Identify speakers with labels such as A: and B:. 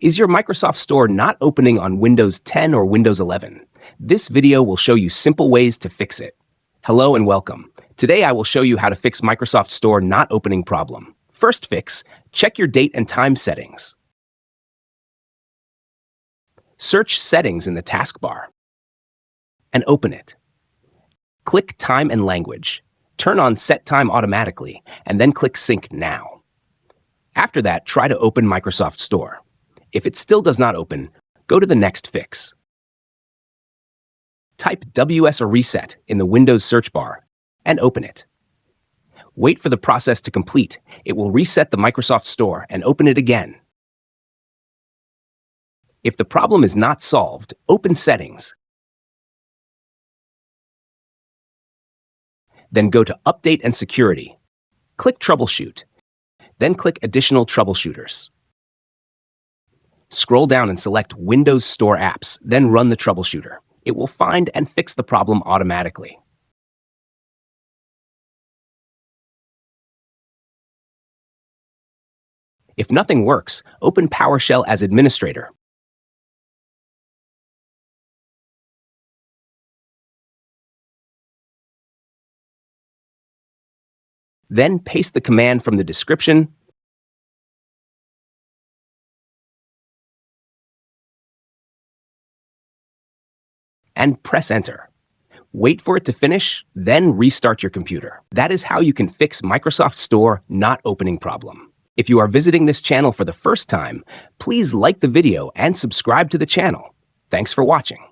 A: Is your Microsoft Store not opening on Windows 10 or Windows 11? This video will show you simple ways to fix it. Hello and welcome. Today I will show you how to fix Microsoft Store not opening problem. First fix, check your date and time settings. Search Settings in the taskbar and open it. Click Time and Language. Turn on Set Time Automatically and then click Sync Now. After that, try to open Microsoft Store. If it still does not open, go to the next fix. Type WS or Reset in the Windows search bar and open it. Wait for the process to complete. It will reset the Microsoft Store and open it again. If the problem is not solved, open Settings. Then go to Update and Security. Click Troubleshoot. Then click Additional Troubleshooters. Scroll down and select Windows Store Apps, then run the troubleshooter. It will find and fix the problem automatically. If nothing works, open PowerShell as administrator. Then paste the command from the description and press Enter. Wait for it to finish, then restart your computer. That is how you can fix Microsoft Store not opening problem. If you are visiting this channel for the first time, please like the video and subscribe to the channel. Thanks for watching.